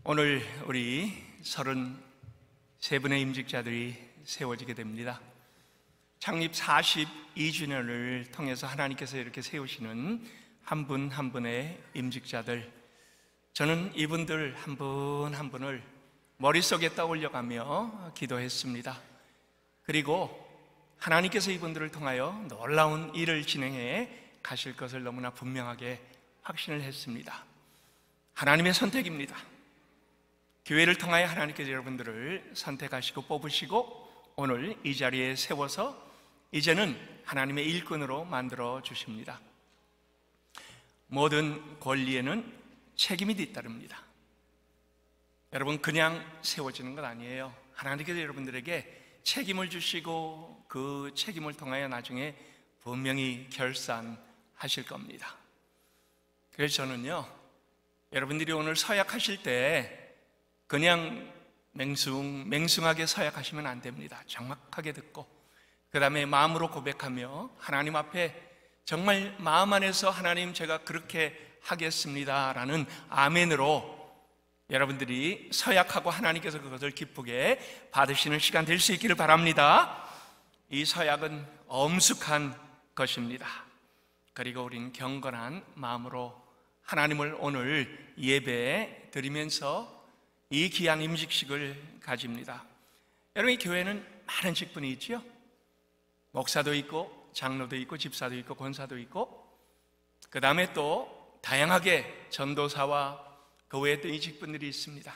오늘 우리 33분의 임직자들이 세워지게 됩니다. 창립 42주년을 통해서 하나님께서 이렇게 세우시는 한 분 한 분의 임직자들, 저는 이분들 한 분 한 분을 머릿속에 떠올려가며 기도했습니다. 그리고 하나님께서 이분들을 통하여 놀라운 일을 진행해 가실 것을 너무나 분명하게 확신을 했습니다. 하나님의 선택입니다. 교회를 통하여 하나님께서 여러분들을 선택하시고 뽑으시고 오늘 이 자리에 세워서 이제는 하나님의 일꾼으로 만들어 주십니다. 모든 권리에는 책임이 뒤따릅니다. 여러분, 그냥 세워지는 건 아니에요. 하나님께서 여러분들에게 책임을 주시고 그 책임을 통하여 나중에 분명히 결산하실 겁니다. 그래서 저는요, 여러분들이 오늘 서약하실 때 그냥 맹숭하게 서약하시면 안 됩니다. 정확하게 듣고 그 다음에 마음으로 고백하며 하나님 앞에 정말 마음 안에서 하나님, 제가 그렇게 하겠습니다 라는 아멘으로 여러분들이 서약하고 하나님께서 그것을 기쁘게 받으시는 시간 될 수 있기를 바랍니다. 이 서약은 엄숙한 것입니다. 그리고 우린 경건한 마음으로 하나님을 오늘 예배 드리면서 이 귀한 임직식을 가집니다. 여러분, 이 교회는 많은 직분이 있죠. 목사도 있고 장로도 있고 집사도 있고 권사도 있고 그 다음에 또 다양하게 전도사와 그 외에 또 이 직분들이 있습니다.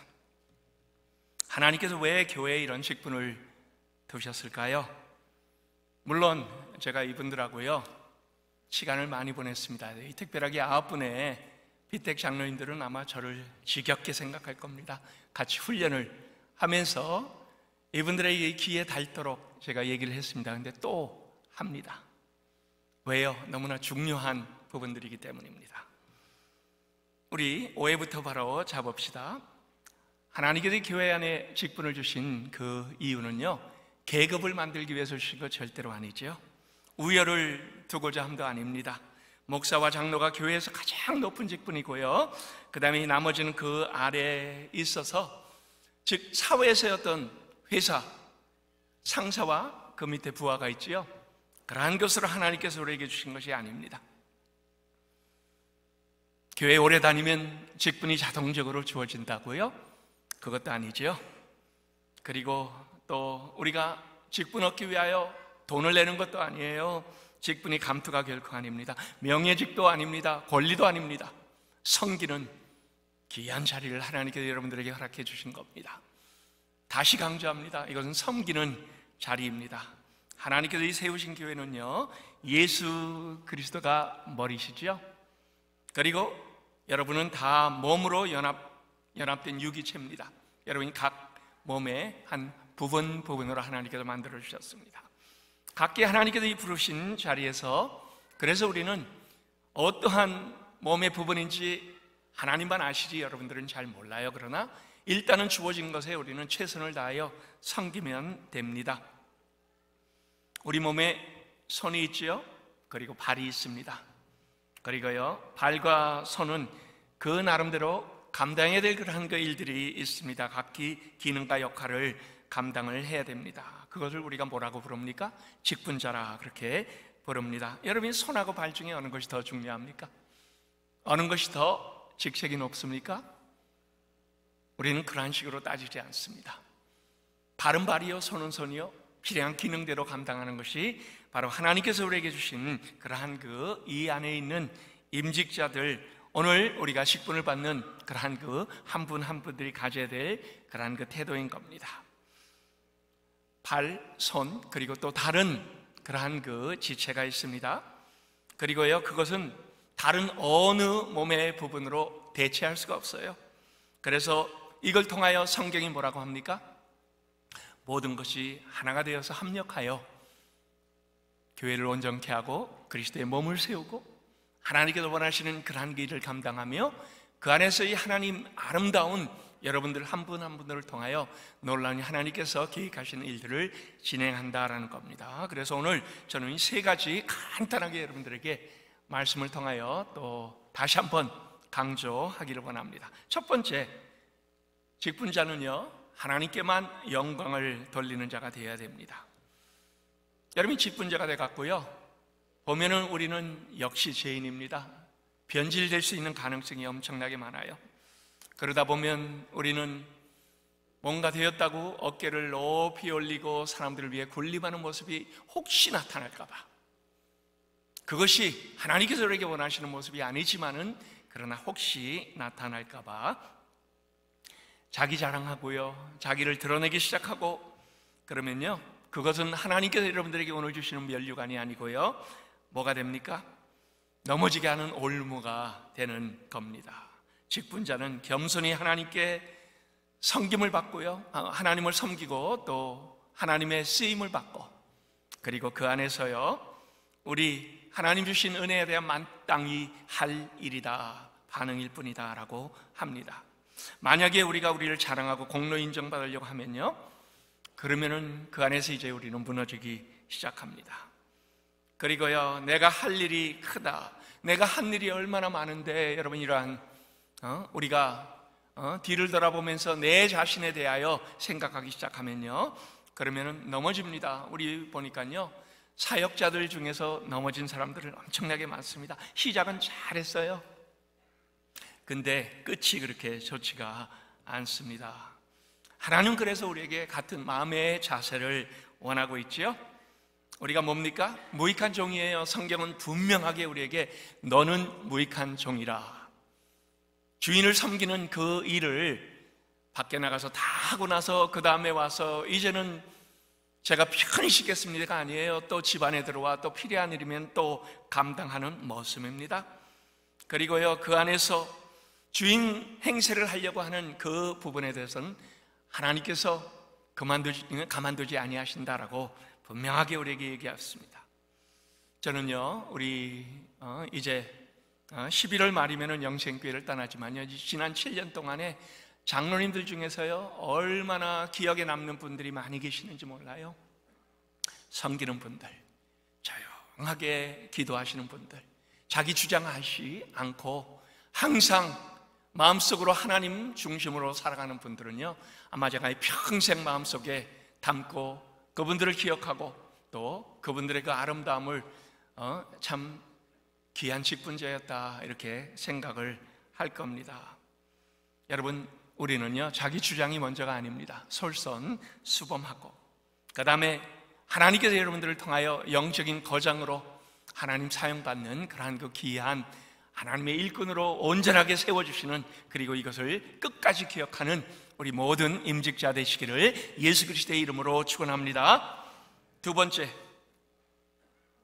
하나님께서 왜 교회에 이런 직분을 두셨을까요? 물론 제가 이분들하고요 시간을 많이 보냈습니다. 특별하게 9분의 비택 장로님들은 아마 저를 지겹게 생각할 겁니다. 같이 훈련을 하면서 이분들의 귀에 닳도록 제가 얘기를 했습니다. 근데 또 합니다. 왜요? 너무나 중요한 부분들이기 때문입니다. 우리 5회부터 바로 잡읍시다. 하나님께서 교회 안에 직분을 주신 그 이유는요, 계급을 만들기 위해서 주신 것 절대로 아니죠. 우열을 두고자 함도 아닙니다. 목사와 장로가 교회에서 가장 높은 직분이고요, 그 다음에 나머지는 그 아래에 있어서, 즉 사회에서의 어떤 회사 상사와 그 밑에 부하가 있지요. 그러한 것으로 하나님께서 우리에게 주신 것이 아닙니다. 교회 오래 다니면 직분이 자동적으로 주어진다고요? 그것도 아니죠. 그리고 또 우리가 직분 얻기 위하여 돈을 내는 것도 아니에요. 직분이 감투가 결코 아닙니다. 명예직도 아닙니다. 권리도 아닙니다. 섬기는 귀한 자리를 하나님께서 여러분들에게 허락해 주신 겁니다. 다시 강조합니다. 이것은 섬기는 자리입니다. 하나님께서 이 세우신 교회는요, 예수 그리스도가 머리시죠. 그리고 여러분은 다 몸으로 연합된 유기체입니다. 여러분이 각 몸의 한 부분으로 하나님께서 만들어 주셨습니다. 각기 하나님께서 이 부르신 자리에서, 그래서 우리는 어떠한 몸의 부분인지 하나님만 아시지 여러분들은 잘 몰라요. 그러나 일단은 주어진 것에 우리는 최선을 다하여 섬기면 됩니다. 우리 몸에 손이 있지요. 그리고 발이 있습니다. 그리고요, 발과 손은 그 나름대로 감당해야 될 그런 일들이 있습니다. 각기 기능과 역할을 감당을 해야 됩니다. 그것을 우리가 뭐라고 부릅니까? 직분자라 그렇게 부릅니다. 여러분, 손하고 발 중에 어느 것이 더 중요합니까? 어느 것이 더 직책이 높습니까? 우리는 그런 식으로 따지지 않습니다. 발은 발이요, 손은 손이요, 필요한 기능대로 감당하는 것이 바로 하나님께서 우리에게 주신 그러한 이 안에 있는 임직자들, 오늘 우리가 직분을 받는 그러한 한 분 한 분들이 가져야 될 그러한 태도인 겁니다. 발, 손, 그리고 또 다른 그러한 지체가 있습니다. 그리고요, 그것은 다른 어느 몸의 부분으로 대체할 수가 없어요. 그래서 이걸 통하여 성경이 뭐라고 합니까? 모든 것이 하나가 되어서 합력하여 교회를 온전케 하고 그리스도의 몸을 세우고 하나님께서 원하시는 그러한 일을 감당하며 그 안에서 이 하나님 아름다운 여러분들 한 분 한 분들을 통하여 놀라운 하나님께서 계획하시는 일들을 진행한다라는 겁니다. 그래서 오늘 저는 이 세 가지 간단하게 여러분들에게 말씀을 통하여 또 다시 한번 강조하기를 원합니다. 첫 번째, 직분자는요, 하나님께만 영광을 돌리는 자가 되어야 됩니다. 여러분, 직분자가 돼갖고요, 보면은 우리는 역시 죄인입니다. 변질될 수 있는 가능성이 엄청나게 많아요. 그러다 보면 우리는 뭔가 되었다고 어깨를 높이 올리고 사람들을 위해 군림하는 모습이 혹시 나타날까봐, 그것이 하나님께서 우리에게 원하시는 모습이 아니지만은 그러나 혹시 나타날까봐 자기 자랑하고요, 자기를 드러내기 시작하고, 그러면요, 그것은 하나님께서 여러분들에게 오늘 주시는 면류관이 아니고요, 뭐가 됩니까? 넘어지게 하는 올무가 되는 겁니다. 직분자는 겸손히 하나님께 섬김을 받고요, 하나님을 섬기고 또 하나님의 쓰임을 받고, 그리고 그 안에서요, 우리 하나님 주신 은혜에 대한 마땅히 할 일이다, 반응일 뿐이다 라고 합니다. 만약에 우리를 자랑하고 공로 인정받으려고 하면요, 그러면은 그 안에서 이제 우리는 무너지기 시작합니다. 그리고요, 내가 할 일이 크다, 내가 한 일이 얼마나 많은데, 여러분, 이러한 우리가 뒤를 돌아보면서 내 자신에 대하여 생각하기 시작하면요, 그러면은 넘어집니다. 우리 보니까요, 사역자들 중에서 넘어진 사람들은 엄청나게 많습니다. 시작은 잘했어요. 근데 끝이 그렇게 좋지가 않습니다. 하나님은 그래서 우리에게 같은 마음의 자세를 원하고 있지요. 우리가 뭡니까? 무익한 종이에요. 성경은 분명하게 우리에게 너는 무익한 종이라, 주인을 섬기는 그 일을 밖에 나가서 다 하고 나서 그 다음에 와서 이제는 제가 편히 쉬겠습니다가 아니에요. 또 집안에 들어와 또 필요한 일이면 또 감당하는 모습입니다. 그리고요, 그 안에서 주인 행세를 하려고 하는 그 부분에 대해서는 하나님께서 가만두지 아니하신다라고 분명하게 우리에게 얘기했습니다. 저는요, 우리 이제 11월 말이면 영생교회를 떠나지만요, 지난 7년 동안에 장로님들 중에서요, 얼마나 기억에 남는 분들이 많이 계시는지 몰라요. 섬기는 분들, 조용하게 기도하시는 분들, 자기 주장하지 않고 항상 마음속으로 하나님 중심으로 살아가는 분들은요, 아마 제가 평생 마음속에 담고 그분들을 기억하고 또 그분들의 그 아름다움을 참 귀한 직분자였다, 이렇게 생각을 할 겁니다. 여러분, 우리는요, 자기 주장이 먼저가 아닙니다. 솔선수범하고, 그 다음에 하나님께서 여러분들을 통하여 영적인 거장으로 하나님 사용받는 그러한 그 귀한 하나님의 일꾼으로 온전하게 세워주시는, 그리고 이것을 끝까지 기억하는 우리 모든 임직자 되시기를 예수 그리스도의 이름으로 축원합니다. 두 번째,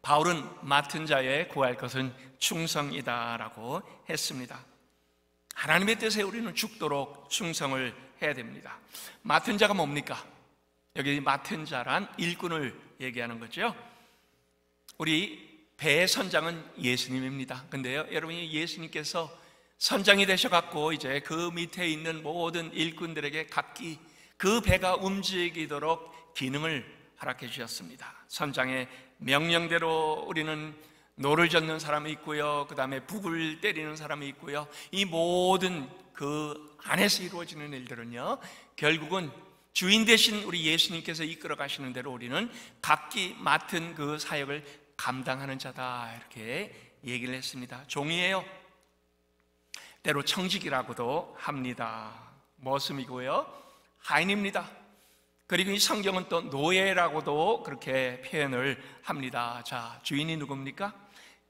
바울은 맡은 자에 구할 것은 충성이다라고 했습니다. 하나님의 뜻에 우리는 죽도록 충성을 해야 됩니다. 맡은 자가 뭡니까? 여기 맡은 자란 일꾼을 얘기하는 거죠. 우리 배의 선장은 예수님입니다. 근데요, 여러분이 예수님께서 선장이 되셔갖고 이제 그 밑에 있는 모든 일꾼들에게 각기 그 배가 움직이도록 기능을 허락해 주셨습니다. 선장의 명령대로 우리는 노를 젓는 사람이 있고요, 그 다음에 북을 때리는 사람이 있고요, 이 모든 그 안에서 이루어지는 일들은요, 결국은 주인 되신 우리 예수님께서 이끌어 가시는 대로 우리는 각기 맡은 그 사역을 감당하는 자다, 이렇게 얘기를 했습니다. 종이에요. 때로 청직이라고도 합니다. 머슴이고요, 하인입니다. 그리고 이 성경은 또 노예라고도 그렇게 표현을 합니다. 자, 주인이 누굽니까?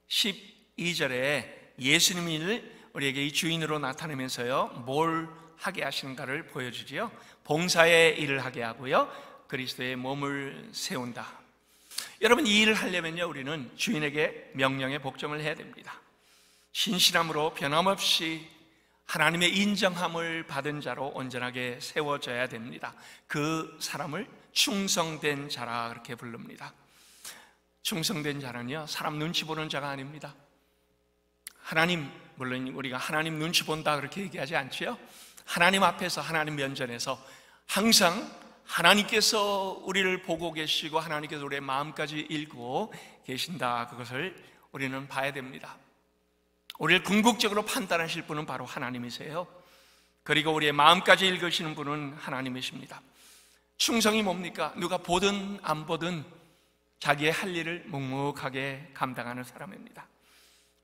12절에 예수님이 우리에게 이 주인으로 나타내면서요, 뭘 하게 하시는가를 보여주지요. 봉사의 일을 하게 하고요, 그리스도의 몸을 세운다. 여러분, 이 일을 하려면요, 우리는 주인에게 명령에 복종을 해야 됩니다. 신실함으로 변함없이 하나님의 인정함을 받은 자로 온전하게 세워져야 됩니다. 그 사람을 충성된 자라 그렇게 부릅니다. 충성된 자는요, 사람 눈치 보는 자가 아닙니다. 하나님, 물론 우리가 하나님 눈치 본다 그렇게 얘기하지 않지요. 하나님 앞에서, 하나님 면전에서 항상 하나님께서 우리를 보고 계시고 하나님께서 우리의 마음까지 읽고 계신다, 그것을 우리는 봐야 됩니다. 우리를 궁극적으로 판단하실 분은 바로 하나님이세요. 그리고 우리의 마음까지 읽으시는 분은 하나님이십니다. 충성이 뭡니까? 누가 보든 안 보든 자기의 할 일을 묵묵하게 감당하는 사람입니다.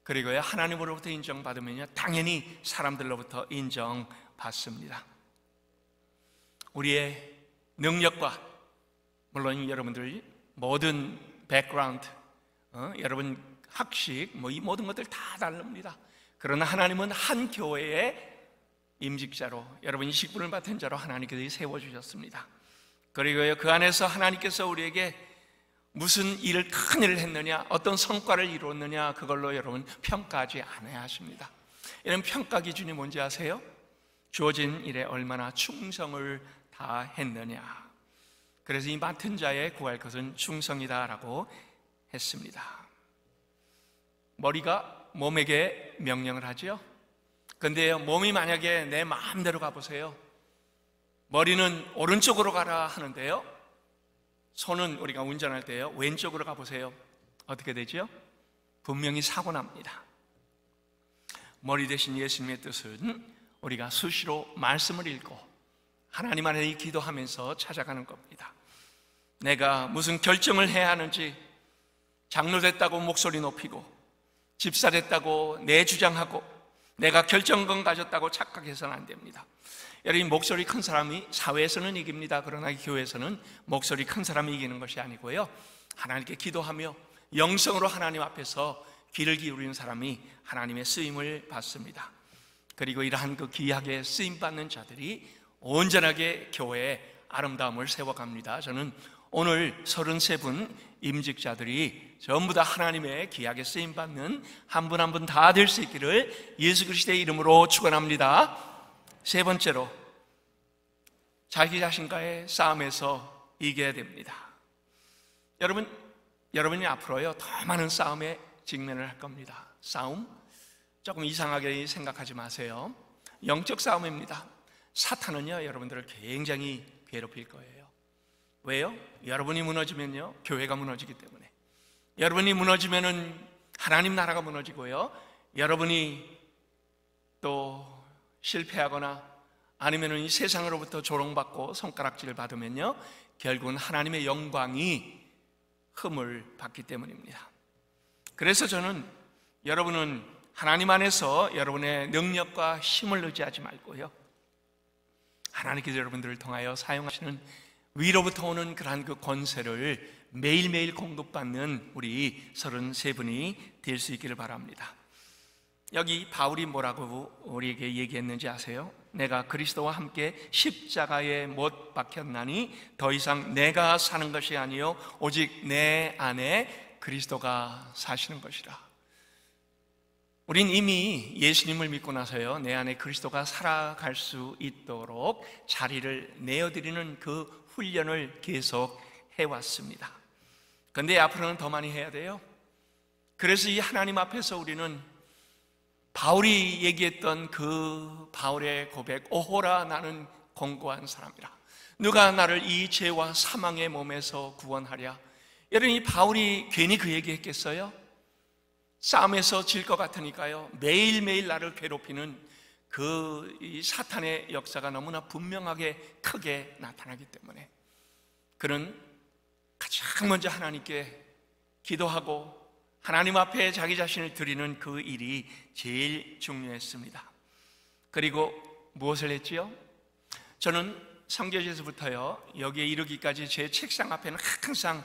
그리고요, 하나님으로부터 인정받으면요, 당연히 사람들로부터 인정받습니다. 우리의 능력과, 물론 여러분들 모든 백그라운드, 여러분 학식, 이 모든 것들 다 다릅니다. 그러나 하나님은 한 교회의 임직자로, 여러분이 직분을 맡은 자로 하나님께서 세워주셨습니다. 그리고요, 그 안에서 하나님께서 우리에게 무슨 일을, 큰 일을 했느냐, 어떤 성과를 이루었느냐, 그걸로 여러분 평가하지 않아야 하십니다. 이런 평가 기준이 뭔지 아세요? 주어진 일에 얼마나 충성을 다했느냐. 그래서 이 맡은 자의 구할 것은 충성이다라고 했습니다. 머리가 몸에게 명령을 하지요. 근데요, 몸이 만약에 내 마음대로 가보세요. 머리는 오른쪽으로 가라 하는데요, 손은 우리가 운전할 때요, 왼쪽으로 가보세요. 어떻게 되죠? 분명히 사고 납니다. 머리 대신 예수님의 뜻은 우리가 수시로 말씀을 읽고 하나님 안에 기도하면서 찾아가는 겁니다. 내가 무슨 결정을 해야 하는지, 장로 됐다고 목소리 높이고, 집사 됐다고 내 주장하고, 내가 결정권 가졌다고 착각해서는 안 됩니다. 여러분, 목소리 큰 사람이 사회에서는 이깁니다. 그러나 교회에서는 목소리 큰 사람이 이기는 것이 아니고요, 하나님께 기도하며 영성으로 하나님 앞에서 귀를 기울이는 사람이 하나님의 쓰임을 받습니다. 그리고 이러한 그 귀하게 쓰임받는 자들이 온전하게 교회의 아름다움을 세워갑니다. 저는 오늘 33분 임직자들이 전부 다 하나님의 귀하게 쓰임받는 한 분 한 분 다 될 수 있기를 예수 그리스도의 이름으로 축원합니다. 세 번째로, 자기 자신과의 싸움에서 이겨야 됩니다. 여러분이 앞으로요, 더 많은 싸움에 직면을 할 겁니다. 싸움? 조금 이상하게 생각하지 마세요. 영적 싸움입니다. 사탄은요, 여러분들을 굉장히 괴롭힐 거예요. 왜요? 여러분이 무너지면요, 교회가 무너지기 때문에. 여러분이 무너지면은 하나님 나라가 무너지고요, 여러분이 또 실패하거나 아니면은 이 세상으로부터 조롱받고 손가락질을 받으면요, 결국은 하나님의 영광이 흠을 받기 때문입니다. 그래서 저는 여러분은 하나님 안에서 여러분의 능력과 힘을 의지하지 말고요, 하나님께서 여러분들을 통하여 사용하시는 위로부터 오는 그러한 그 권세를 매일매일 공급받는 우리 33분이 될 수 있기를 바랍니다. 여기 바울이 뭐라고 우리에게 얘기했는지 아세요? 내가 그리스도와 함께 십자가에 못 박혔나니 더 이상 내가 사는 것이 아니요 오직 내 안에 그리스도가 사시는 것이라. 우린 이미 예수님을 믿고 나서요, 내 안에 그리스도가 살아갈 수 있도록 자리를 내어드리는 그 훈련을 계속 해왔습니다. 그런데 앞으로는 더 많이 해야 돼요. 그래서 이 하나님 앞에서 우리는 바울이 얘기했던 그 바울의 고백, 오호라 나는 공고한 사람이라, 누가 나를 이 죄와 사망의 몸에서 구원하랴. 여러분, 이 바울이 괜히 그 얘기했겠어요? 싸움에서 질 것 같으니까요, 매일매일 나를 괴롭히는 이 사탄의 역사가 너무나 분명하게 크게 나타나기 때문에 그는 가장 먼저 하나님께 기도하고 하나님 앞에 자기 자신을 드리는 그 일이 제일 중요했습니다. 그리고 무엇을 했지요? 저는 성경에서부터요, 여기에 이르기까지 제 책상 앞에는 항상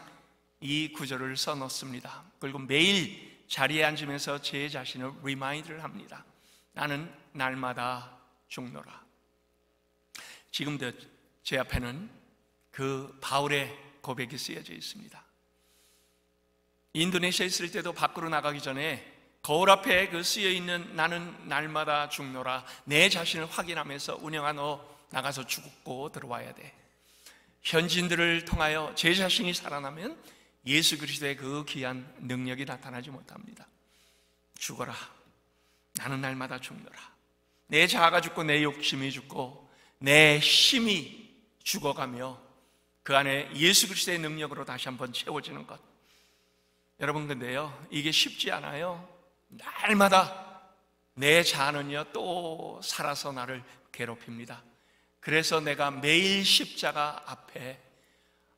이 구절을 써놓습니다. 그리고 매일 자리에 앉으면서 제 자신을 리마인드를 합니다. 나는 날마다 죽노라. 지금도 제 앞에는 그 바울의 고백이 쓰여져 있습니다. 인도네시아에 있을 때도 밖으로 나가기 전에 거울 앞에 그 쓰여있는 나는 날마다 죽노라, 내 자신을 확인하면서 운영아, 너 나가서 죽고 들어와야 돼. 현지인들을 통하여 제 자신이 살아나면 예수 그리스도의 그 귀한 능력이 나타나지 못합니다. 죽어라, 나는 날마다 죽노라. 내 자아가 죽고 내 욕심이 죽고 내 힘이 죽어가며 그 안에 예수 그리스도의 능력으로 다시 한번 채워지는 것. 여러분, 근데요, 이게 쉽지 않아요. 날마다 내 자아는요 또 살아서 나를 괴롭힙니다. 그래서 내가 매일 십자가 앞에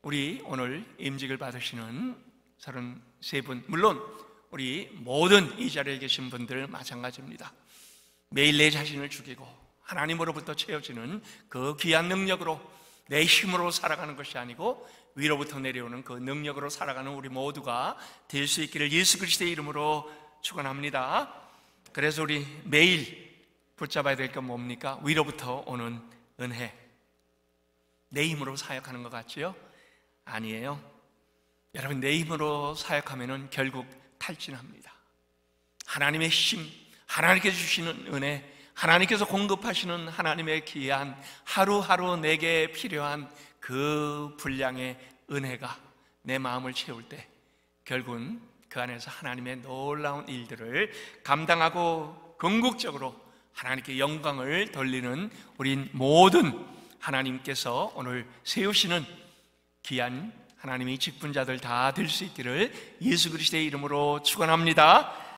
우리 오늘 임직을 받으시는 33분, 물론 우리 모든 이 자리에 계신 분들 마찬가지입니다. 매일 내 자신을 죽이고 하나님으로부터 채워지는 그 귀한 능력으로 내 힘으로 살아가는 것이 아니고 위로부터 내려오는 그 능력으로 살아가는 우리 모두가 될 수 있기를 예수 그리스도의 이름으로 축원합니다. 그래서 우리 매일 붙잡아야 될 건 뭡니까? 위로부터 오는 은혜. 내 힘으로 사역하는 것 같지요? 아니에요. 여러분, 내 힘으로 사역하면 결국 탈진합니다. 하나님의 힘, 하나님께서 주시는 은혜, 하나님께서 공급하시는 하나님의 귀한 하루하루 내게 필요한 그 분량의 은혜가 내 마음을 채울 때 결국은 그 안에서 하나님의 놀라운 일들을 감당하고 궁극적으로 하나님께 영광을 돌리는 우린 모든 하나님께서 오늘 세우시는 귀한 하나님의 직분자들 다 될 수 있기를 예수 그리스도의 이름으로 축원합니다.